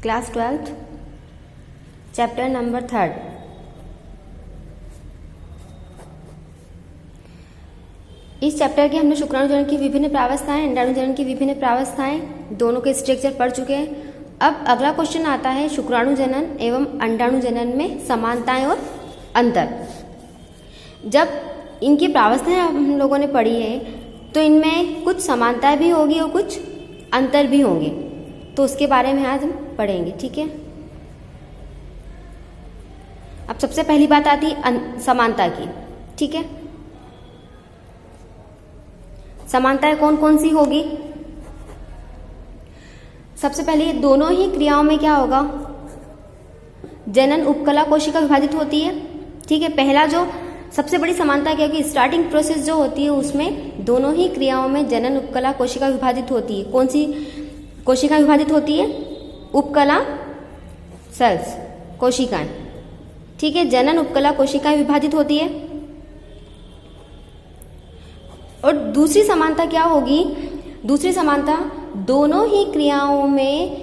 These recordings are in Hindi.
Class 12th chapter number 3। इस चैप्टर के हमने शुक्राणु जनन की विभिन्न प्रावस्थाएं, अंडाणु जनन की विभिन्न प्रावस्थाएं दोनों के स्ट्रक्चर पढ़ चुके हैं। अब अगला क्वेश्चन आता है शुक्राणु जनन एवं अंडाणु जनन में समानताएं और अंतर। जब इनकी प्रावस्थाएं हम लोगों ने पढ़ी है तो इनमें कुछ समानताएं भी होगी और कुछ अंतर भी होंगे, तो उसके बारे में आज हम पढ़ेंगे। ठीक है, अब सबसे पहली बात आती है समानता की। ठीक है, समानताएं कौन कौन सी होगी? सबसे पहले दोनों ही क्रियाओं में क्या होगा, जनन उपकला कोशिका विभाजित होती है। ठीक है, पहला जो सबसे बड़ी समानता क्या होगी, स्टार्टिंग प्रोसेस जो होती है उसमें दोनों ही क्रियाओं में जनन उपकला कोशिका विभाजित होती है। कौन सी कोशिका विभाजित होती है? उपकला सेल्स, कोशिकाएं। ठीक है, जनन उपकला कोशिकाएं विभाजित होती है। और दूसरी समानता क्या होगी? दूसरी समानता, दोनों ही क्रियाओं में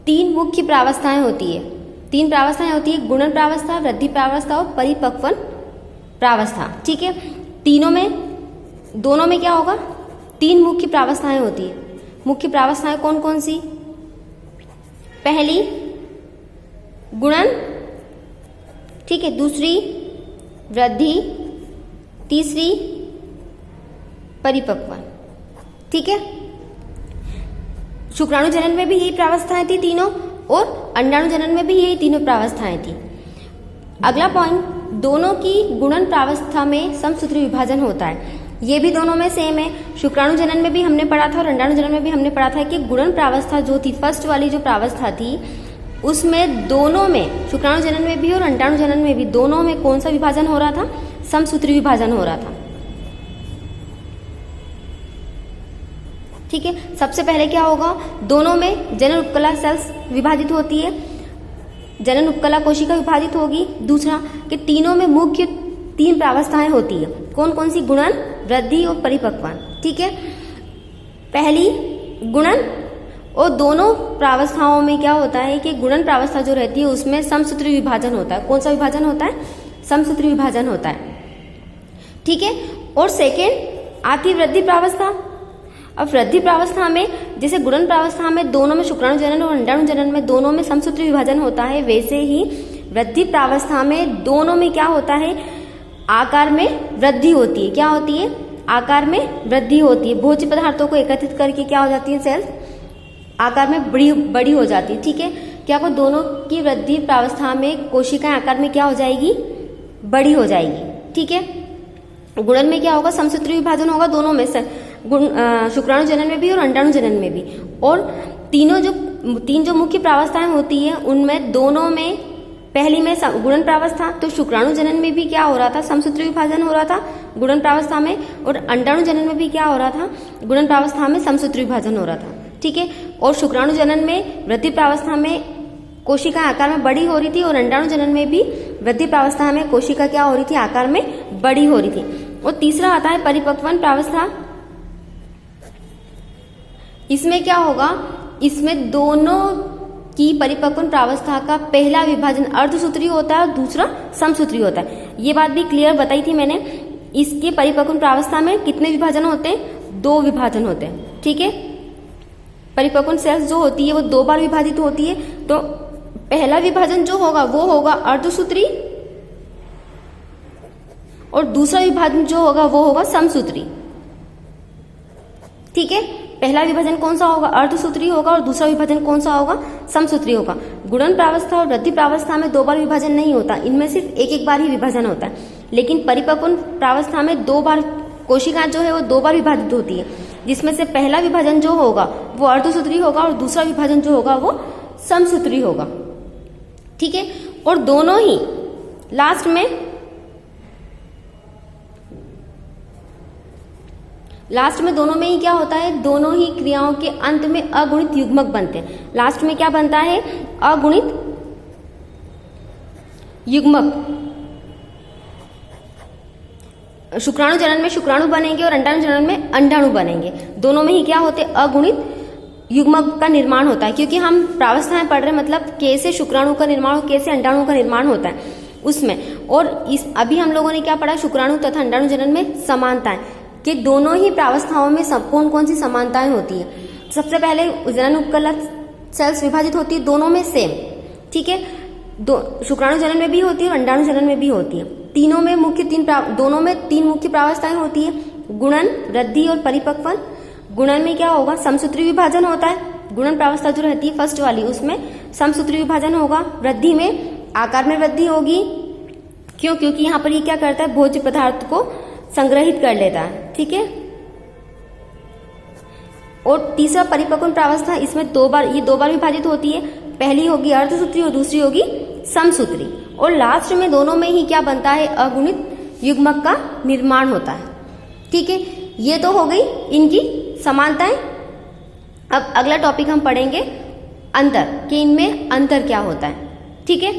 तीन मुख्य प्रावस्थाएं होती है। तीन प्रावस्थाएं होती है, गुणन प्रावस्था, वृद्धि प्रावस्था और परिपक्वन प्रावस्था। ठीक है, तीनों में, दोनों में क्या होगा, तीन मुख्य प्रावस्थाएं होती है। मुख्य प्रावस्थाएं कौन कौन सी? पहली गुणन, ठीक है, दूसरी वृद्धि, तीसरी परिपक्वन। ठीक है, शुक्राणु जनन में भी यही प्रावस्थाएं थी तीनों, और अंडाणु जनन में भी यही तीनों प्रावस्थाएं थी। अगला पॉइंट, दोनों की गुणन प्रावस्था में समसूत्री विभाजन होता है। ये भी दोनों में सेम है। शुक्राणु जनन में भी हमने पढ़ा था और अंडाणु जनन में भी हमने पढ़ा था कि गुणन प्रावस्था जो थी, फर्स्ट वाली जो प्रावस्था थी, उसमें दोनों में, शुक्राणु जनन में भी और अंडाणु जनन में भी, दोनों में कौन सा विभाजन हो रहा था? समसूत्री विभाजन हो रहा था। ठीक है, सबसे पहले क्या होगा, दोनों में जनन उपकला सेल्स विभाजित होती है, जनन उपकला कोशिका विभाजित होगी। दूसरा कि तीनों में मुख्य तीन प्रावस्थाएं होती है। कौन कौन सी? गुणन, वृद्धि और परिपक्वन। ठीक है, पहली गुणन, और दोनों प्रावस्थाओं में क्या होता है कि गुणन प्रावस्था जो रहती है उसमें समसूत्री विभाजन होता है। कौन सा विभाजन होता है? समसूत्री विभाजन होता है। ठीक है, और सेकेंड आती है वृद्धि प्रावस्था। अब वृद्धि प्रावस्था में, जैसे गुणन प्रावस्था में दोनों में, शुक्राणु जनन और अंडाणु जनन में दोनों में समसूत्री विभाजन होता है, वैसे ही वृद्धि प्रावस्था में दोनों में क्या होता है? आकार में वृद्धि होती है। क्या होती है? आकार में वृद्धि होती है। भोज्य पदार्थों को एकत्रित करके क्या हो जाती है? सेल्स आकार में बड़ी हो जाती है। ठीक है, क्या को दोनों की वृद्धि प्रावस्था में कोशिकाएं आकार में क्या हो जाएगी? बड़ी हो जाएगी। ठीक है, गुणन में क्या होगा? समसूत्री विभाजन होगा दोनों में से, शुक्राणु जनन में भी और अंडाणु जनन में भी। और तीन जो मुख्य प्रावस्थाएं होती है उनमें दोनों में, पहली में गुणन प्रावस्था, तो शुक्राणु जनन में भी क्या हो रहा था? समसूत्री विभाजन हो रहा था गुणन प्रावस्था में, और अंडाणु जनन में भी क्या हो रहा था? गुणन प्रावस्था में समसूत्री विभाजन हो रहा था। ठीक है, और शुक्राणु जनन में वृद्धि प्रावस्था में कोशिका आकार में बड़ी हो रही थी, और अंडाणु जनन में भी वृद्धि प्रावस्था में कोशिका क्या हो रही थी? आकार में बड़ी हो रही थी। और तीसरा आता है परिपक्वन प्रावस्था। इसमें क्या होगा? इसमें दोनों की परिपक्वन प्रावस्था का पहला विभाजन अर्धसूत्री होता है और दूसरा समसूत्री होता है। ये बात भी क्लियर बताई थी मैंने। इसके परिपक्वन प्रावस्था में कितने विभाजन होते हैं? 2 विभाजन होते हैं। ठीक है, परिपक्वन सेल्स जो होती है वो 2 बार विभाजित होती है। तो पहला विभाजन जो होगा वो होगा अर्धसूत्री, और दूसरा विभाजन जो होगा वो होगा समसूत्री। ठीक है, पहला विभाजन कौन सा होगा? अर्धसूत्री होगा, और दूसरा विभाजन कौन सा होगा? समसूत्री होगा। गुणन प्रावस्था और वृद्धि प्रावस्था में 2 बार विभाजन नहीं होता, इनमें सिर्फ एक बार ही विभाजन होता है। लेकिन परिपक्वन प्रावस्था में 2 बार कोशिका जो है वो 2 बार विभाजित होती है, जिसमें से पहला विभाजन जो होगा वो अर्धसूत्री होगा और दूसरा विभाजन जो होगा वो समसूत्री होगा। ठीक है, और दोनों ही लास्ट में दोनों में ही क्या होता है? दोनों ही क्रियाओं के अंत में अगुणित युग्मक बनते हैं। लास्ट में क्या बनता है? अगुणित युग्मक। शुक्राणु जनन में शुक्राणु बनेंगे और अंडाणु जनन में अंडाणु बनेंगे। दोनों में ही क्या होते? अगुणित युग्मक का निर्माण होता है, क्योंकि हम प्रावस्थाएं पढ़ रहे हैं, मतलब कैसे शुक्राणु का निर्माण और कैसे अंडाणु का निर्माण होता है उसमें। और इस अभी हम लोगों ने क्या पढ़ा, शुक्राणु तथा अंडाणु जनन में समानताएं, कि दोनों ही प्रावस्थाओं में कौन कौन सी समानताएं होती है। सबसे पहले जनन उपकला सेल्स विभाजित होती है दोनों में सेम, ठीक है, शुक्राणु जनन में भी होती है और अंडाणु जनन में भी होती है। तीनों में दोनों में तीन मुख्य प्रावस्थाएं होती है, गुणन, वृद्धि और परिपक्वन। गुणन में क्या होगा, समसूत्री विभाजन होता है, गुणन प्रावस्था जो रहती है फर्स्ट वाली उसमें समसूत्री विभाजन होगा। वृद्धि में आकार में वृद्धि होगी, क्यों, क्योंकि यहाँ पर ये क्या करता है, भोज्य पदार्थ को संग्रहित कर लेता है, ठीक है। और तीसरा परिपक्वन प्रावस्था, इसमें दो बार विभाजित होती है, पहली होगी अर्धसूत्री और दूसरी होगी समसूत्री। और लास्ट में दोनों में ही क्या बनता है, अगुणित युग्मक का निर्माण होता है, ठीक है। ये तो हो गई इनकी समानताएं। अब अगला टॉपिक हम पढ़ेंगे अंतर, कि इनमें अंतर क्या होता है, ठीक है।